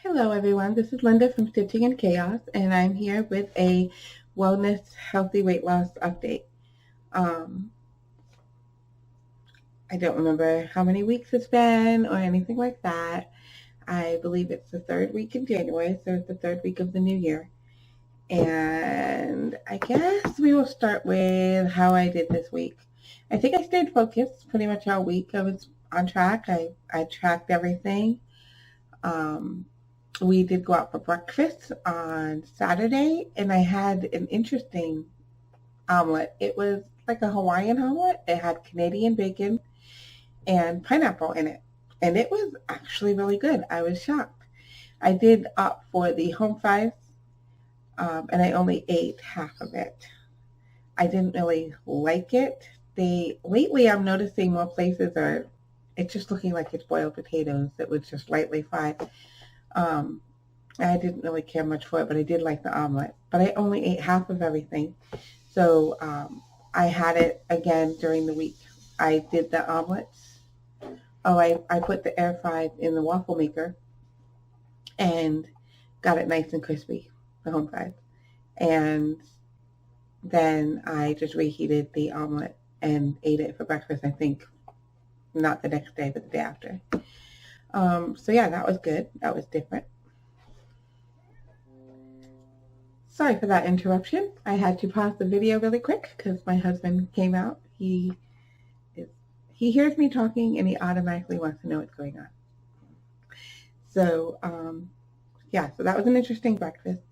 Hello everyone, this is Linda from Stitching in Chaos, and I'm here with a wellness healthy weight loss update. Um, I don't remember how many weeks it's been or anything like that. I believe it's the third week in January, so it's the third week of the new year. And I guess we will start with how I did this week. I think I stayed focused pretty much all week. I was on track. I tracked everything. Um, we did go out for breakfast on Saturday, and I had an interesting omelet. It was like a Hawaiian omelet. It had Canadian bacon and pineapple in it, and it was actually really good. I was shocked. I did opt for the home fries, and I only ate half of it. I didn't really like it. Lately I'm noticing more places are it's just looking like it's boiled potatoes that was just lightly fried. Um, I didn't really care much for it, but I did like the omelet. But I only ate half of everything. So I had it again during the week. I did the omelets. Oh, I put the air fried in the waffle maker and got it nice and crispy, the home fried. And then I just reheated the omelet and ate it for breakfast, I think. Not the next day, but the day after. So yeah, that was good. That was different. Sorry for that interruption. I had to pause the video really quick because my husband came out. He hears me talking and he automatically wants to know what's going on. So yeah, so that was an interesting breakfast.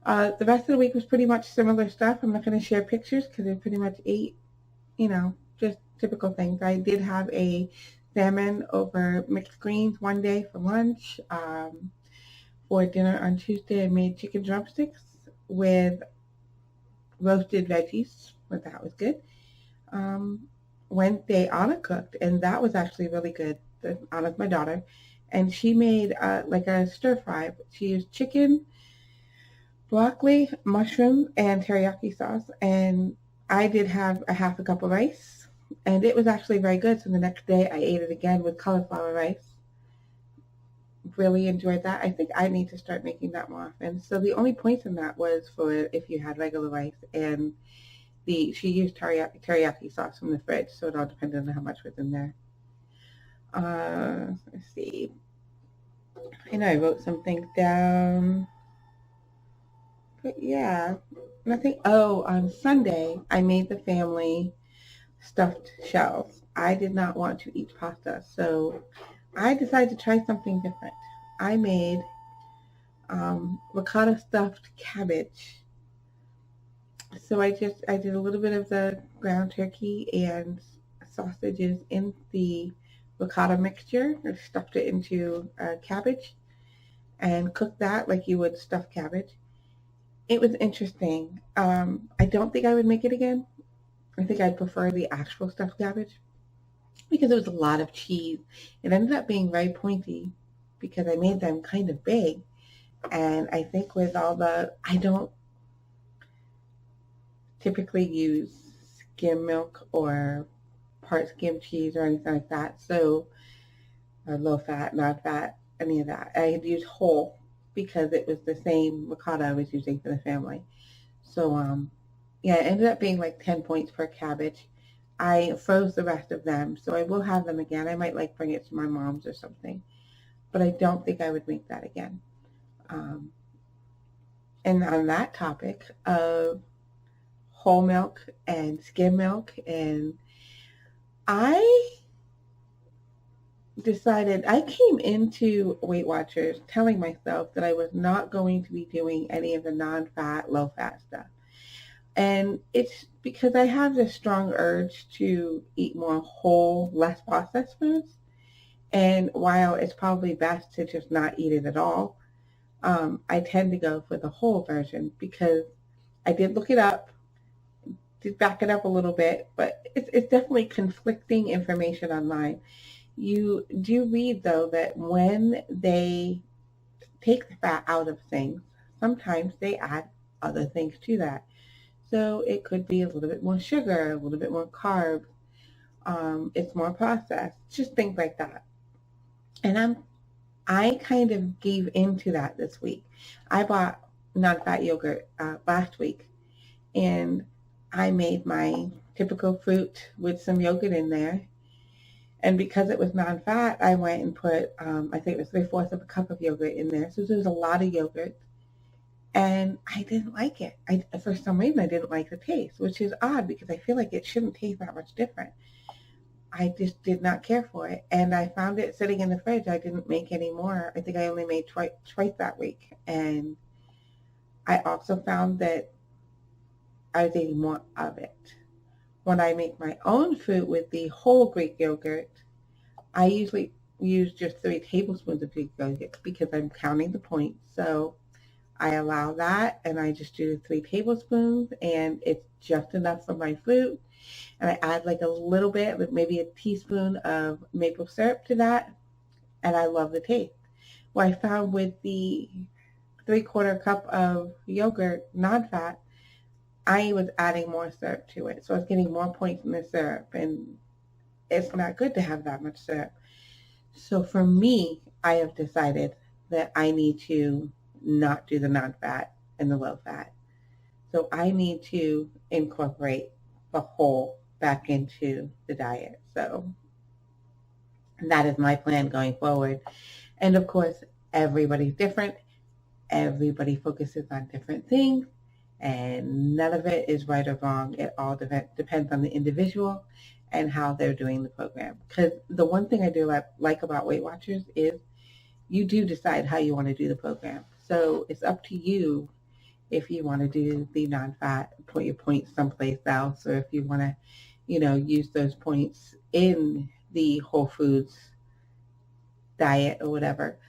The rest of the week was pretty much similar stuff. I'm not going to share pictures because I pretty much ate, just typical things. I did have a salmon over mixed greens one day for lunch. For dinner on Tuesday, I made chicken drumsticks with roasted veggies, but that was good. Wednesday, Anna cooked, and that was actually really good. Anna's my daughter, and she made like a stir fry. She used chicken, broccoli, mushroom, and teriyaki sauce, and I did have a half a cup of rice, and it was actually very good. So the next day, I ate it again with cauliflower rice. Really enjoyed that. I think I need to start making that more often. So the only points in that was for if you had regular rice, and she used teriyaki sauce from the fridge, so it all depended on how much was in there. Let's see. I know I wrote some things down, but yeah, nothing. Oh, on Sunday I made the family stuffed shells. I did not want to eat pasta, so I decided to try something different. I made ricotta stuffed cabbage. So I did a little bit of the ground turkey and sausages in the ricotta mixture. I stuffed it into cabbage and cooked that like you would stuffed cabbage. It was interesting. I don't think I would make it again. I think I'd prefer the actual stuffed cabbage because it was a lot of cheese. It ended up being very pointy because I made them kind of big. And I think with I don't typically use skim milk or part skim cheese or anything like that. So, or low fat, non-fat, any of that. I had used whole because it was the same ricotta I was using for the family. So, yeah, it ended up being like 10 points per cabbage. I froze the rest of them, so I will have them again. I might like bring it to my mom's or something, but I don't think I would make that again. Um, and on that topic of whole milk and skim milk, and I decided I came into Weight Watchers telling myself that I was not going to be doing any of the non-fat, low-fat stuff. And it's because I have this strong urge to eat more whole, less processed foods. And while it's probably best to just not eat it at all, I tend to go for the whole version because I did look it up, did back it up a little bit, but it's definitely conflicting information online. You do read, though, that when they take the fat out of things, sometimes they add other things to that. So it could be a little bit more sugar, a little bit more carbs. It's more processed, just things like that. And I kind of gave into that this week. I bought non-fat yogurt last week, and I made my typical fruit with some yogurt in there. And because it was non-fat, I went and put, I think it was 3/4 of a cup of yogurt in there. So there was a lot of yogurt. And I didn't like it. For some reason, I didn't like the taste, which is odd because I feel like it shouldn't taste that much different. I just did not care for it. And I found it sitting in the fridge. I didn't make any more. I think I only made twice that week. And I also found that I was eating more of it. When I make my own fruit with the whole Greek yogurt, I usually use just 3 tablespoons of Greek yogurt because I'm counting the points. So I allow that, and I just do 3 tablespoons, and it's just enough for my fruit. And I add like a little bit, maybe a teaspoon of maple syrup to that, and I love the taste. What I found with the 3/4 cup of yogurt, non-fat, I was adding more syrup to it. So I was getting more points in the syrup, and it's not good to have that much syrup. So for me, I have decided that I need to not do the non-fat and the low-fat. So I need to incorporate the whole back into the diet. So that is my plan going forward. And of course, everybody's different. Everybody focuses on different things, and none of it is right or wrong. It all depends on the individual and how they're doing the program. Because the one thing I do like about Weight Watchers is you do decide how you want to do the program. So it's up to you if you want to do the non-fat, put your points someplace else, or if you want to, use those points in the whole foods diet or whatever.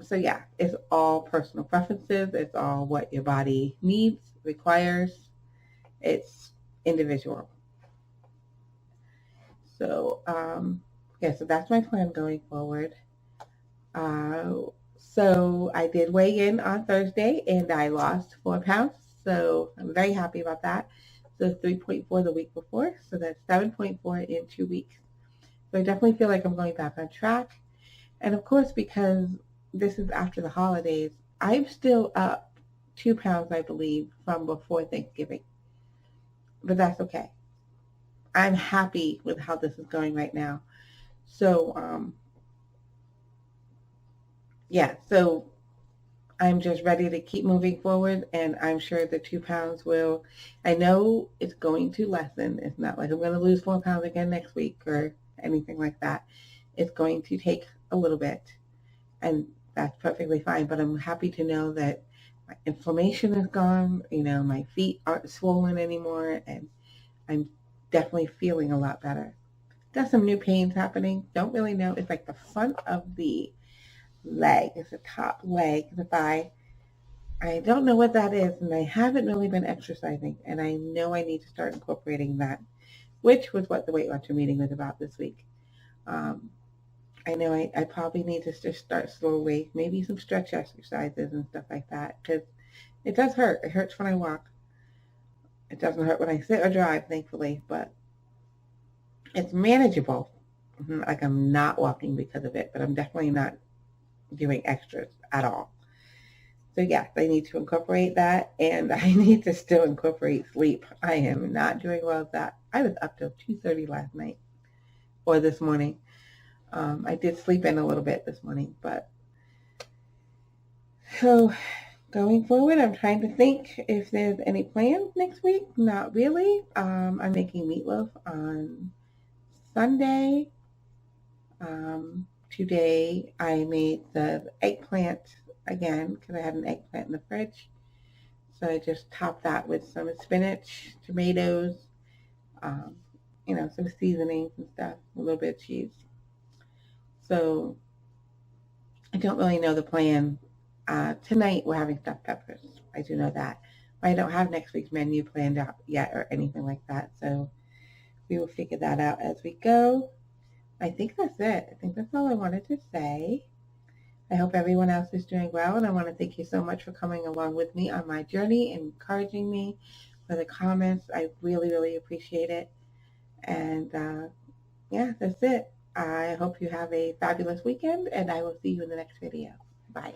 So yeah, it's all personal preferences. It's all what your body needs, requires. It's individual. So yeah, so that's my plan going forward. So I did weigh in on Thursday, and I lost 4 pounds. So I'm very happy about that. So 3.4 the week before. So that's 7.4 in 2 weeks. So I definitely feel like I'm going back on track. And of course, because this is after the holidays, I'm still up 2 pounds, I believe, from before Thanksgiving. But that's okay. I'm happy with how this is going right now. So, yeah, so I'm just ready to keep moving forward, and I'm sure the 2 pounds will, I know it's going to lessen. It's not like I'm going to lose 4 pounds again next week or anything like that. It's going to take a little bit, and that's perfectly fine, but I'm happy to know that my inflammation is gone, my feet aren't swollen anymore, and I'm definitely feeling a lot better. Got some new pains happening. Don't really know. It's like the front of the leg. It's the top leg, the thigh. I don't know what that is, and I haven't really been exercising, and I know I need to start incorporating that, which was what the Weight Watcher meeting was about this week. I know I probably need to just start slowly, maybe some stretch exercises and stuff like that, because it does hurt. It hurts when I walk. It doesn't hurt when I sit or drive, thankfully, but it's manageable. Like I'm not walking because of it, but I'm definitely not doing extras at all. So yes, I need to incorporate that, and I need to still incorporate sleep. I am not doing well with that. I was up till 2:30 last night or this morning. I did sleep in a little bit this morning, but so going forward, I'm trying to think if there's any plans next week. Not really. I'm making meatloaf on Sunday. Today I made the eggplant again because I had an eggplant in the fridge. So I just topped that with some spinach, tomatoes, some seasonings and stuff, a little bit of cheese. So I don't really know the plan. Tonight we're having stuffed peppers. I do know that. But I don't have next week's menu planned out yet or anything like that. So we will figure that out as we go. I think that's it. I think that's all I wanted to say. I hope everyone else is doing well, and I want to thank you so much for coming along with me on my journey and encouraging me for the comments. I really, really appreciate it. And yeah, that's it. I hope you have a fabulous weekend, and I will see you in the next video. Bye.